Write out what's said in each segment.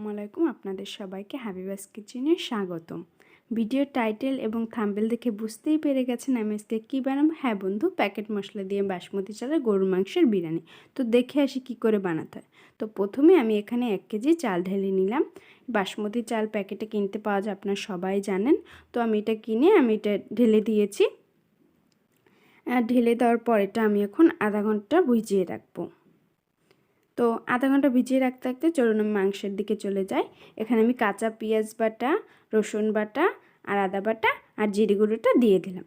আসসালামাইকুম আপনাদের সবাইকে হাবিবাস কিচেনে স্বাগতম। ভিডিও টাইটেল এবং থাম্বনেল দেখে বুঝতেই পেরে গেছেন আমি আজকে কী বানাবো। হ্যাঁ বন্ধু, প্যাকেট মশলা দিয়ে বাসমতি চালের গরুর মাংসের বিরিয়ানি। তো দেখে আসি কি করে বানাতে হয়। তো প্রথমে আমি এখানে 1 কেজি চাল ঢেলে নিলাম। বাসমতি চাল প্যাকেটে কিনতে পাওয়া যায়, আপনারা সবাই জানেন। তো আমি এটা কিনে এটা ঢেলে দিয়েছি। ঢেলে দেওয়ার পর এটা আমি এখন আধা ঘন্টা ভিজিয়ে রাখবো। তো আধা ঘন্টা ভিজিয়ে রাখতে রাখতে চলুন আমি মাংসের দিকে চলে যাই। এখানে আমি কাঁচা পেঁয়াজ বাটা, রসুন বাটা আর আদা বাটা আর জিরে গুঁড়োটা দিয়ে দিলাম।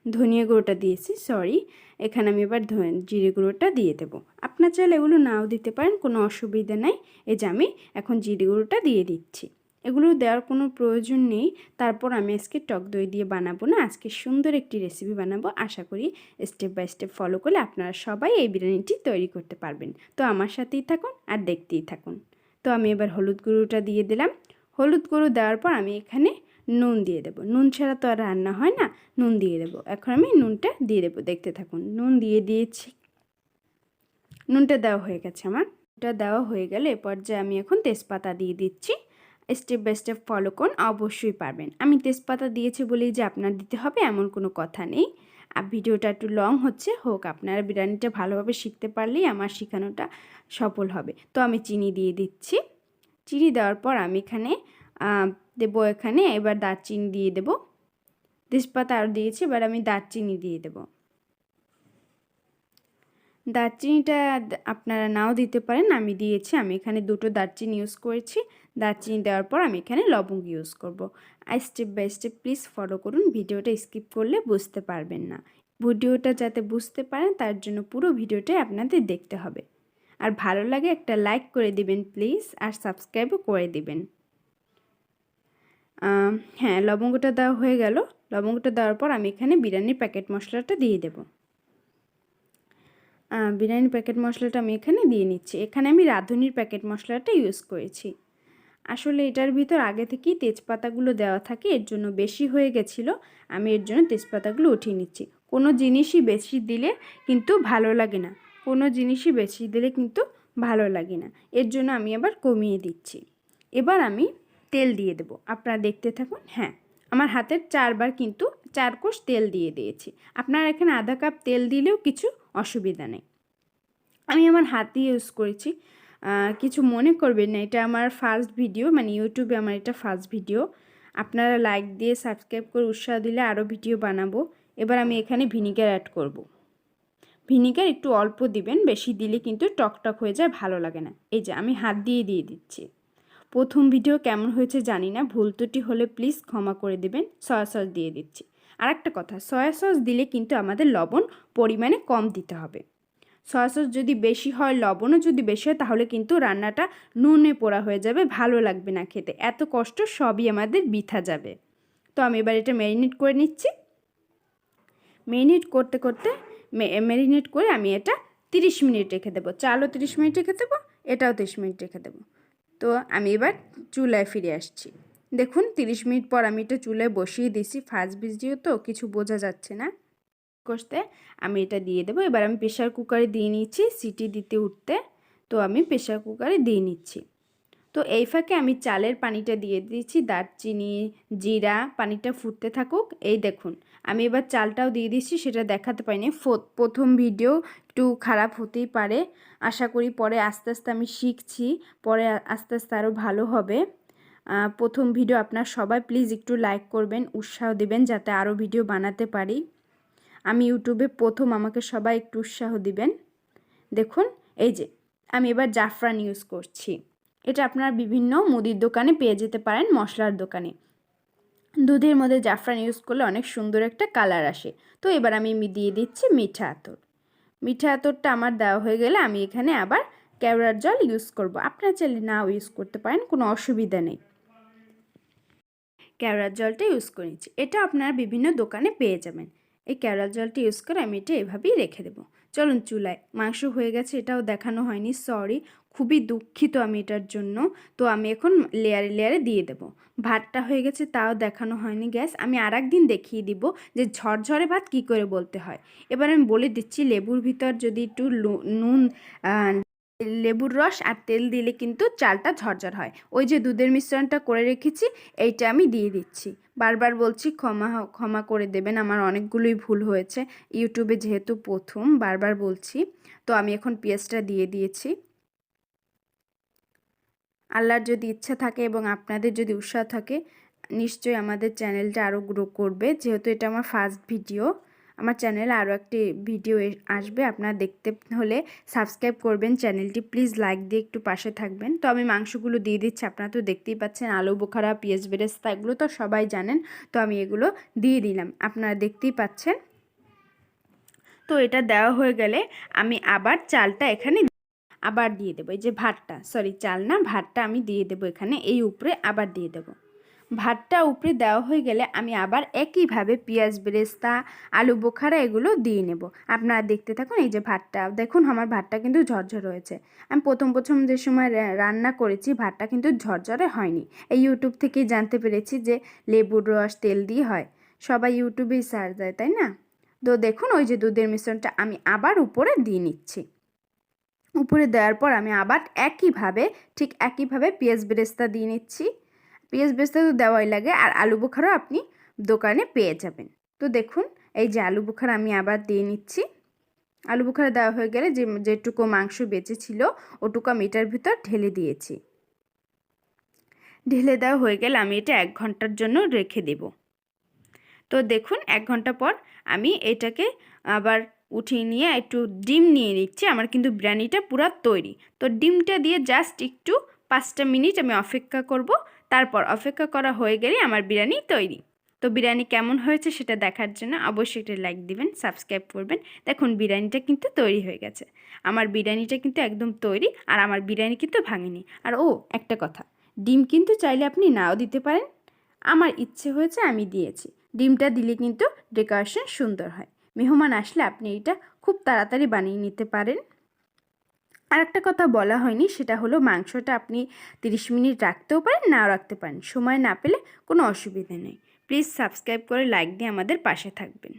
ধনিয়া গুঁড়োটা দিয়েছি, সরি। এখানে আমি এবার জিরে গুঁড়োটা দিয়ে দেবো। আপনার চাইলে এগুলো নাও দিতে পারেন, কোনো অসুবিধা নেই। এই যে আমি এখন জিরে গুঁড়োটা দিয়ে দিচ্ছি। এগুলো দেওয়ার কোনো প্রয়োজন নেই। তারপর আমি আজকে টক দই দিয়ে বানাবো না, আজকে সুন্দর একটি রেসিপি বানাবো। আশা করি স্টেপ বাই স্টেপ ফলো করলে আপনারা সবাই এই বিরিয়ানিটি তৈরি করতে পারবেন। তো আমার সাথেই থাকুন আর দেখতেই থাকুন। তো আমি এবার হলুদ গুঁড়োটা দিয়ে দিলাম। হলুদ গুঁড়ো দেওয়ার পর আমি এখানে নুন দিয়ে দেবো। নুন ছাড়া তো আর রান্না হয় না, নুন দিয়ে দেবো। এখন আমি নুনটা দিয়ে দেবো, দেখতে থাকুন। নুন দিয়ে দিয়েছি, নুনটা দেওয়া হয়ে গেছে আমার। নুনটা দেওয়া হয়ে গেলে এ পর্যায়ে আমি এখন তেজপাতা দিয়ে দিচ্ছি। স্টেপ বাই স্টেপ ফলো করুন, অবশ্যই পারবেন। আমি তেজপাতা দিয়েছি বলেই যে আপনার দিতে হবে এমন কোনো কথা নেই। আর ভিডিওটা একটু লং হচ্ছে, হোক। আপনারা বিরিয়ানিটা ভালোভাবে শিখতে পারলেই আমার শেখানোটা সফল হবে। তো আমি চিনি দিয়ে দিচ্ছি। চিনি দেওয়ার পর আমি এখানে দেবো, এখানে এবার দারচিনি দিয়ে দেবো। তেজপাতা আর দিয়েছি, এবার আমি দারচিনি দিয়ে দেবো। দারচিনিটা আপনারা নাও দিতে পারেন, আমি দিয়েছি। আমি এখানে 2টো দারচিনি ইউজ করেছি। দারচিনি দেওয়ার পর আমি এখানে লবঙ্গ ইউজ করব। আর step by step please follow করুন, ভিডিওটা স্কিপ করলে বুঝতে পারবেন না। ভিডিওটা যাতে বুঝতে পারেন তার জন্য পুরো ভিডিওটাই আপনাদের দেখতে হবে। আর ভালো লাগে একটা লাইক করে দিবেন প্লিজ, আর সাবস্ক্রাইবও করে দিবেন। হ্যাঁ, লবঙ্গটা দেওয়া হয়ে গেল। লবঙ্গটা দেওয়ার পর আমি এখানে বিরিয়ানির প্যাকেট মশলাটা দিয়ে দেব। বিরিয়ানি প্যাকেট মশলাটা আমি এখানে দিয়ে নিচ্ছি। এখানে আমি রাঁধুনির প্যাকেট মশলাটা ইউজ করেছি। আসলে এটার ভিতর আগে থেকেই তেজপাতাগুলো দেওয়া থাকে, এর জন্য বেশি হয়ে গেছিলো। আমি এর জন্য তেজপাতাগুলো উঠিয়ে নিচ্ছি। কোনো জিনিসই বেশি দিলে কিন্তু ভালো লাগে না, কোনো জিনিসই বেশি দিলে কিন্তু ভালো লাগে না। এর জন্য আমি আবার কমিয়ে দিচ্ছি। এবার আমি তেল দিয়ে দেব, আপনারা দেখতে থাকুন। হ্যাঁ, আমার হাতের 4বার কিন্তু 4 কোষ তেল দিয়ে দিয়েছি। আপনারা এখানে আধা কাপ তেল দিলেও কিছু অসুবিধা নেই। আমি আমার হাতই ইউজ করেছি, কিছু মনে করবেন না। এটা আমার ফার্স্ট ভিডিও, মানে ইউটিউবে আমার এটা ফার্স্ট ভিডিও। আপনারা লাইক দিয়ে সাবস্ক্রাইব করে উৎসাহ দিলে আরও ভিডিও বানাবো। এবার আমি এখানে ভিনিগার অ্যাড করব। ভিনিগার একটু অল্প দিবেন, বেশি দিলে কিন্তু টকটক হয়ে যায়, ভালো লাগে না। এই যে আমি হাত দিয়ে দিচ্ছি। প্রথম ভিডিও কেমন হয়েছে জানি না, ভুল ত্রুটি হলে প্লিজ ক্ষমা করে দেবেন। সয়া সস দিয়ে দিচ্ছি। আর একটা কথা, সয়া সস দিলে কিন্তু আমাদের লবণ পরিমাণে কম দিতে হবে। সয়া সস যদি বেশি হয়, লবণও যদি বেশি হয়, তাহলে কিন্তু রান্নাটা নুনে পোড়া হয়ে যাবে, ভালো লাগবে না খেতে। এত কষ্ট সবই আমাদের বৃথা যাবে। তো আমি এবার এটা ম্যারিনেট করে নিচ্ছি। ম্যারিনেট করতে করতে ম্যারিনেট করে আমি এটা 30 মিনিট রেখে দেবো। চালও 30 মিনিট রেখে দেবো, এটাও 30 মিনিট রেখে দেবো। তো আমি এবার চুলায় ফিরে আসছি। দেখুন 30 মিনিট পর আমি এটা চুলায় বসিয়ে দিয়েছি। ফার্স্ট ভিডিও তো কিছু বোঝা যাচ্ছে না। কষতে আমি এটা দিয়ে দেবো। এবার আমি প্রেশার কুকারে দিয়ে নিচ্ছি, সিটি দিতে উঠতে। তো আমি প্রেশার কুকারে দিয়ে নিচ্ছি। তো এই ফাঁকে আমি চালের পানিটা দিয়ে দিয়েছি, দারচিনি জিরা, পানিটা ফুটতে থাকুক। এই দেখুন আমি এবার চালটাও দিয়ে দিচ্ছি, সেটা দেখাতে পারিনি। প্রথম ভিডিও একটু খারাপ হতেই পারে, আশা করি পরে আস্তে আস্তে আমি শিখছি, পরে আস্তে আস্তে আরও ভালো হবে। প্রথম ভিডিও আপনার সবাই প্লিজ একটু লাইক করবেন, উৎসাহ দিবেন যাতে আরও ভিডিও বানাতে পারি। আমি ইউটিউবে প্রথম, আমাকে সবাই একটু উৎসাহ দিবেন। দেখুন এই যে আমি এবার জাফরান ইউজ করছি। এটা আপনারা বিভিন্ন মুদির দোকানে পেয়ে যেতে পারেন, মশলার দোকানে। দুধের মধ্যে জাফরান ইউজ করলে অনেক সুন্দর একটা কালার আসে। তো এবার আমি দিয়ে দিচ্ছি মিঠা আতর। মিঠা আতরটা আমার দেওয়া হয়ে গেলে আমি এখানে আবার কেওড়ার জল ইউজ করব। আপনারা চাইলে নাও ইউজ করতে পারেন, কোনো অসুবিধা নেই। কেওড়ার জলটা ইউজ করে নিচ্ছি। এটা আপনারা বিভিন্ন দোকানে পেয়ে যাবেন। এই কেওড়ার জলটা ইউজ করে আমি এটা এভাবেই রেখে দেবো। চলুন চুলায়, মাংস হয়ে গেছে, এটাও দেখানো হয়নি, সরি, খুবই দুঃখিত আমি এটার জন্য। তো আমি এখন লেয়ারে লেয়ারে দিয়ে দেব। ভাতটা হয়ে গেছে, তাও দেখানো হয়নি গ্যাস। আমি আরেকদিন দেখিয়ে দিব যে ঝরঝরে ভাত কি করে বলতে হয়। এবার আমি বলে দিচ্ছি, লেবুর ভিতর যদি একটু নুন লেবুর রস আর তেল দিলে কিন্তু চালটা ঝরঝর হয়। ওই যে দুধের মিশ্রণটা করে রেখেছি এইটা আমি দিয়ে দিচ্ছি। বারবার বলছি ক্ষমা করে দেবেন, আমার অনেকগুলোই ভুল হয়েছে, ইউটিউবে যেহেতু প্রথম বারবার বলছি। তো আমি এখন পেঁয়াজটা দিয়ে দিয়েছি। আল্লাহর যদি ইচ্ছা থাকে এবং আপনাদের যদি উৎসাহ থাকে নিশ্চয়ই আমাদের চ্যানেলটা আরও গ্রো করবে। যেহেতু এটা আমার ফার্স্ট ভিডিও, আমার চ্যানেলে আরও একটি ভিডিও আসবে, আপনারা দেখতে হলে সাবস্ক্রাইব করবেন চ্যানেলটি, প্লিজ লাইক দিয়ে একটু পাশে থাকবেন। তো আমি মাংসগুলো দিয়ে দিচ্ছি, আপনারা তো দেখতেই পাচ্ছেন আলু বোখারা, পেঁয়াজ বেরেস্তা এগুলো তো সবাই জানেন। তো আমি এগুলো দিয়ে দিলাম, আপনারা দেখতেই পাচ্ছেন। তো এটা দেওয়া হয়ে গেলে আমি আবার চালটা এখানে আবার দিয়ে দেবো। এই যে ভাতটা, সরি চাল না, ভাতটা আমি দিয়ে দেবো এখানে, এই উপরে আবার দিয়ে দেবো। ভাতটা উপরে দেওয়া হয়ে গেলে আমি আবার একইভাবে পেঁয়াজ বেরেস্তা, আলু বোখারা এগুলো দিয়ে নেব। আপনারা দেখতে থাকুন। এই যে ভাতটা দেখুন, আমার ভাতটা কিন্তু ঝরঝর হয়েছে। আমি প্রথম যে সময় রান্না করেছি ভাতটা কিন্তু ঝরঝরে হয়নি। এই ইউটিউব থেকেই জানতে পেরেছি যে লেবুর রস তেল দিয়ে হয়, সবাই ইউটিউবেই সার্চ দেয় তাই না। তো দেখুন ওই যে দুধের মিশ্রণটা আমি আবার উপরে দিয়ে নিচ্ছি। উপরে দেওয়ার পর আমি আবার ঠিক একইভাবে পেঁয়াজ বেরেস্তা দিয়ে নিচ্ছি। পেঁয়াজ বেরেস্তা তো দেওয়াই লাগে, আর আলু বোখারাও আপনি দোকানে পেয়ে যাবেন। তো দেখুন এই যে আলু বোখারা আমি আবার দিয়ে নিচ্ছি। আলু বোখারা দেওয়া হয়ে গেলে যেটুকু মাংস বেঁচে ছিল ওটুকু আমি এটার ভিতর ঢেলে দিয়েছি। ঢেলে দেওয়া হয়ে গেলে আমি এটা 1 ঘন্টার জন্য রেখে দেব। তো দেখুন 1 ঘন্টা পর আমি এটাকে আবার উঠিয়ে নিয়ে একটু ডিম নিয়ে নিচ্ছি। আমার কিন্তু বিরিয়ানিটা পুরো তৈরি। তো ডিমটা দিয়ে জাস্ট একটু 5টা মিনিট আমি অপেক্ষা করব। তারপর অপেক্ষা করা হয়ে গেলে আমার বিরিয়ানি তৈরি। তো বিরিয়ানি কেমন হয়েছে সেটা দেখার জন্য অবশ্যই একটা লাইক দিবেন, সাবস্ক্রাইব করবেন। দেখুন বিরিয়ানিটা কিন্তু তৈরি হয়ে গেছে। আমার বিরিয়ানিটা কিন্তু একদম তৈরি, আর আমার বিরিয়ানি কিন্তু ভাঙেনি। আর একটা কথা, ডিম কিন্তু চাইলে আপনি নাও দিতে পারেন, আমার ইচ্ছে হয়েছে আমি দিয়েছি। ডিমটা দিলে কিন্তু ডেকোরেশন সুন্দর হয়। মেহমান আসলে আপনি এটা খুব তাড়াতাড়ি বানিয়ে নিতে পারেন। আর একটা কথা বলা হয়নি, সেটা হলো মাংসটা আপনি 30 মিনিট রাখতেও পারেন, নাও রাখতে পারেন, সময় না পেলে কোনো অসুবিধা নেই। প্লিজ সাবস্ক্রাইব করে লাইক দিয়ে আমাদের পাশে থাকবেন।